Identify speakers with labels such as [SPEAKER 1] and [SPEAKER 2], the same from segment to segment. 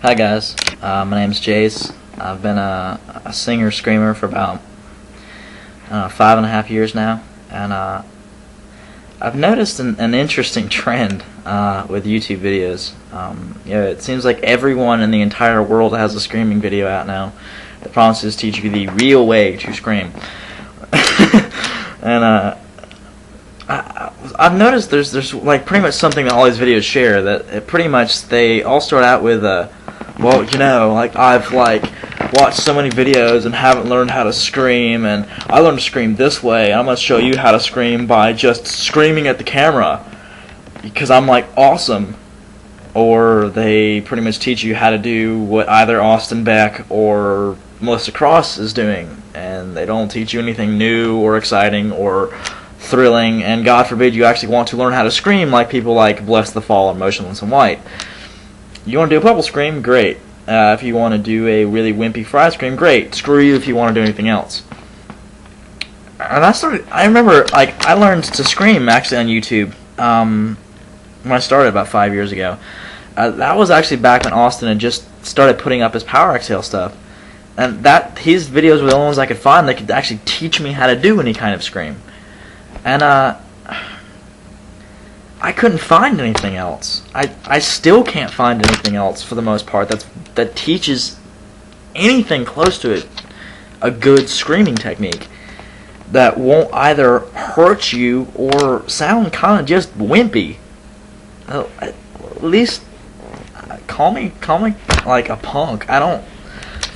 [SPEAKER 1] Hi guys, my name's Jace. I've been a singer-screamer for about 5.5 years now, and I've noticed an interesting trend with YouTube videos. It seems like everyone in the entire world has a screaming video out now that promises to teach you the real way to scream. And I've noticed there's like pretty much something that all these videos share, that pretty much they all start out with well, like I've watched so many videos and haven't learned how to scream, and I learned to scream this way. I'm gonna show you how to scream by just screaming at the camera because I'm awesome. Or they pretty much teach you how to do what either Austin Beck or Melissa Cross is doing, and they don't teach you anything new or exciting or thrilling, and God forbid you actually want to learn how to scream like people like Bless the Fall or Motionless in White. You want to do a bubble scream? Great. If you want to do a really wimpy fry scream, great. Screw you if you want to do anything else. And I remember, I learned to scream actually on YouTube when I started about 5 years ago. That was actually back when Austin had just started putting up his Power Exhale stuff. And his videos were the only ones I could find that could actually teach me how to do any kind of scream. And I couldn't find anything else. I still can't find anything else for the most part that teaches anything close to it, a good screaming technique that won't either hurt you or sound kind of just wimpy. At least call me like a punk. I don't.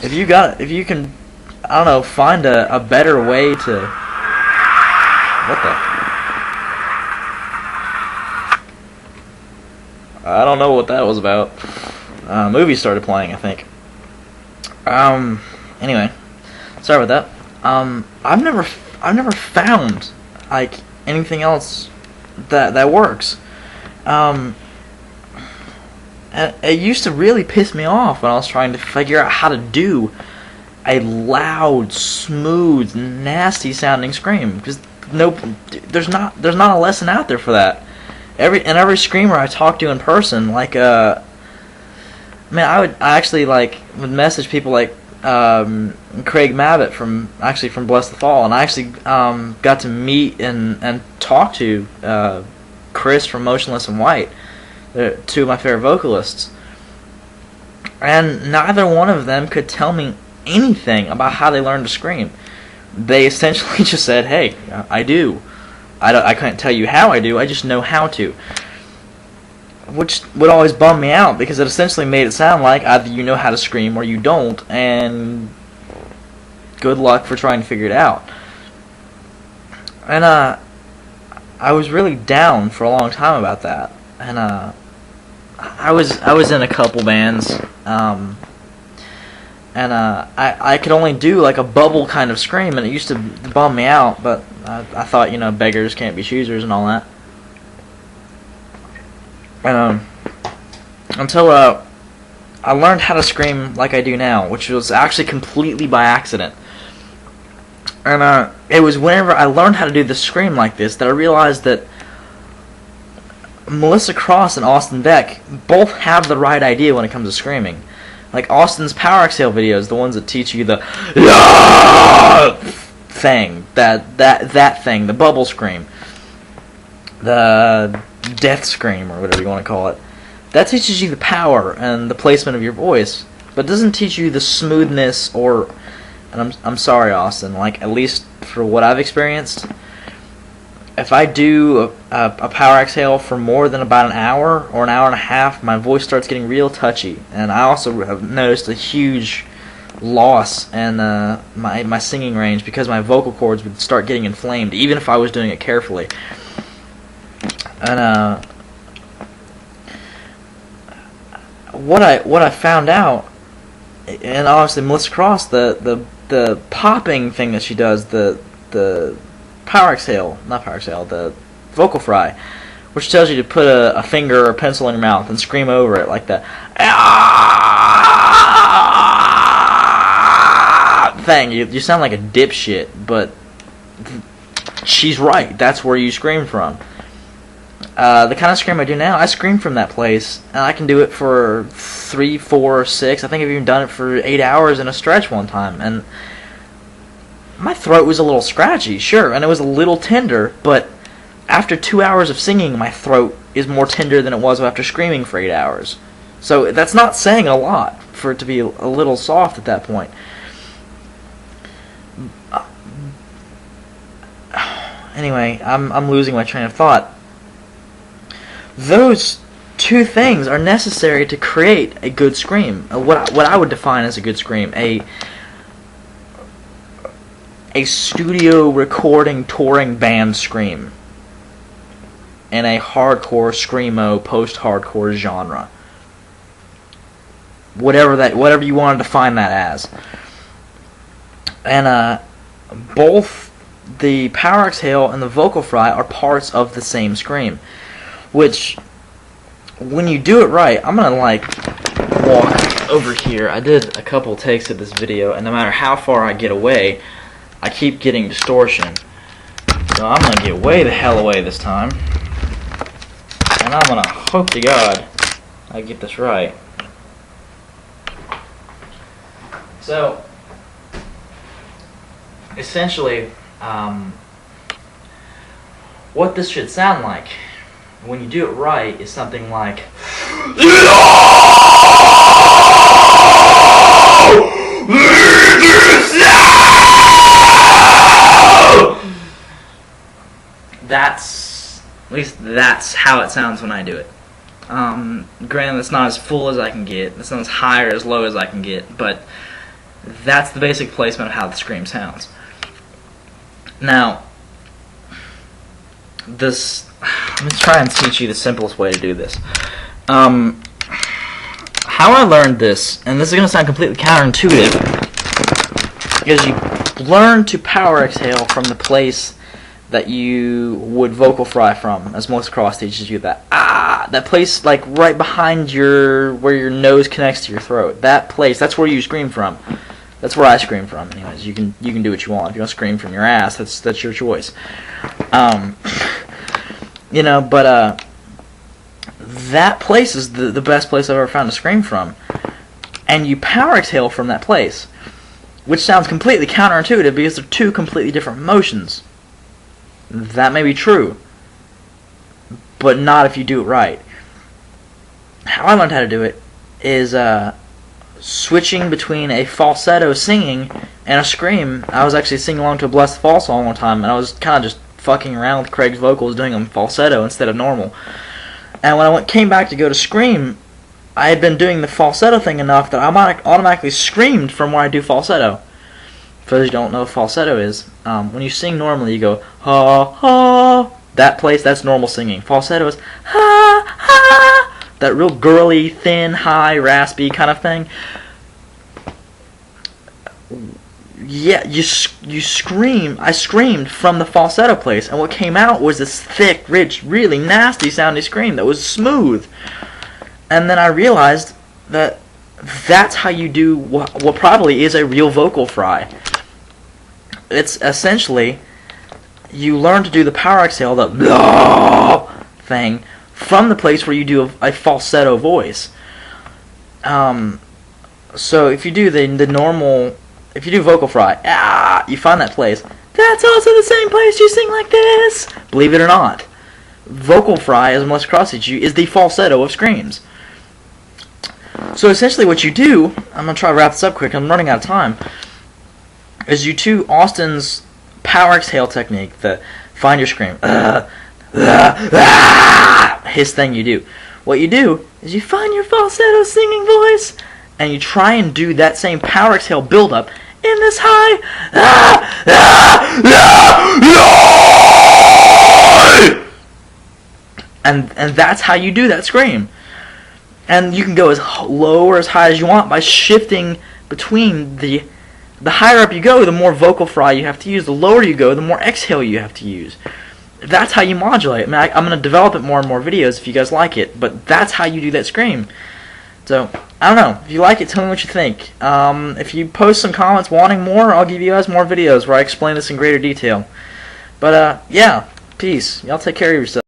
[SPEAKER 1] If you can, I don't know, find a better way to. What the? I don't know what that was about. Movie started playing, I think. Anyway, sorry about that. I've never found anything else that works. It used to really piss me off when I was trying to figure out how to do a loud, smooth, nasty sounding scream, because there's not a lesson out there for that. Every screamer I talk to in person, I actually would message people like Craig Mabbitt from Bless the Fall, and I actually got to meet and talk to Chris from Motionless in White, two of my favorite vocalists, and neither one of them could tell me anything about how they learned to scream. They essentially just said, "Hey, I do. I can't tell you how I do, I just know how to." Which would always bum me out, because it essentially made it sound like either you know how to scream or you don't, and good luck for trying to figure it out. And I was really down for a long time about that. And I was in a couple bands, and I could only do a bubble kind of scream, and it used to bum me out, but I thought, beggars can't be choosers and all that. And until I learned how to scream like I do now, which was actually completely by accident. And it was whenever I learned how to do the scream like this that I realized that Melissa Cross and Austin Beck both have the right idea when it comes to screaming. Like Austin's Power Exhale videos, the ones that teach you the thing, that thing, the bubble scream, the death scream, or whatever you want to call it. That teaches you the power and the placement of your voice, but doesn't teach you the smoothness or. And I'm sorry, Austin. At least for what I've experienced, if I do a Power Exhale for more than about an hour or an hour and a half, my voice starts getting real touchy, and I also have noticed a huge loss in my singing range, because my vocal cords would start getting inflamed, even if I was doing it carefully. And what I found out, and obviously Melissa Cross, the popping thing that she does, the Power Exhale, not Power Exhale, the vocal fry, which tells you to put a finger or a pencil in your mouth and scream over it like that thing. You sound like a dipshit, but she's right. That's where you scream from. The kind of scream I do now, I scream from that place, and I can do it for 3, 4, 6. I think I've even done it for 8 hours in a stretch one time, and my throat was a little scratchy, sure, and it was a little tender, but after 2 hours of singing, my throat is more tender than it was after screaming for 8 hours. So that's not saying a lot for it to be a little soft at that point. Anyway, I'm losing my train of thought. Those two things are necessary to create a good scream. What I would define as a good scream, a studio recording touring band scream in a hardcore screamo post-hardcore genre. Whatever you want to define that as. And both the power exhale and the vocal fry are parts of the same scream, which when you do it right, I'm gonna like walk over here. I did a couple takes of this video, and no matter how far I get away, I keep getting distortion. So I'm gonna get way the hell away this time, and I'm gonna hope to God I get this right. So essentially, what this should sound like when you do it right is something like at least that's how it sounds when I do it. Granted, it's not as full as I can get, it's not as high or as low as I can get, but that's the basic placement of how the scream sounds. Now, let me try and teach you the simplest way to do this. How I learned this, and this is going to sound completely counterintuitive, is you learn to power exhale from the place that you would vocal fry from, as most cross teaches you that. That place like right behind where your nose connects to your throat. That place, that's where you scream from. That's where I scream from. Anyways, you can do what you want. If you want to scream from your ass, that's your choice. But that place is the best place I've ever found to scream from. And you power exhale from that place, which sounds completely counterintuitive because they're two completely different motions. That may be true, but not if you do it right. How I learned how to do it is switching between a falsetto singing and a scream. I was actually singing along to a Bless the Fall song one time, and I was kind of just fucking around with Craig's vocals, doing them falsetto instead of normal. And when I came back to go to scream, I had been doing the falsetto thing enough that I automatically screamed from where I do falsetto. For those who don't know what falsetto is, when you sing normally, you go ha ha. That place, that's normal singing. Falsetto is ha ha. That real girly, thin, high, raspy kind of thing. Yeah, you scream. I screamed from the falsetto place, and what came out was this thick, rich, really nasty sounding scream that was smooth. And then I realized that that's how you do what probably is a real vocal fry. It's essentially, you learn to do the power exhale, the blah thing, from the place where you do a falsetto voice. So if you do the normal, if you do vocal fry, you find that place. That's also the same place you sing like this. Believe it or not, vocal fry, as Melissa Cross teaches you, is the falsetto of screams. So essentially what you do, I'm going to try to wrap this up quick, I'm running out of time, is you do Austin's power exhale technique, the find your scream, his thing you do. What you do is you find your falsetto singing voice, and you try and do that same power exhale build-up in this high, and that's how you do that scream. And you can go as low or as high as you want by shifting between the higher up you go, the more vocal fry you have to use. The lower you go, the more exhale you have to use. That's how you modulate. I mean, I'm going to develop it more and more videos if you guys like it, but that's how you do that scream. So, I don't know. If you like it, tell me what you think. If you post some comments wanting more, I'll give you guys more videos where I explain this in greater detail. But, yeah, peace. Y'all take care of yourselves.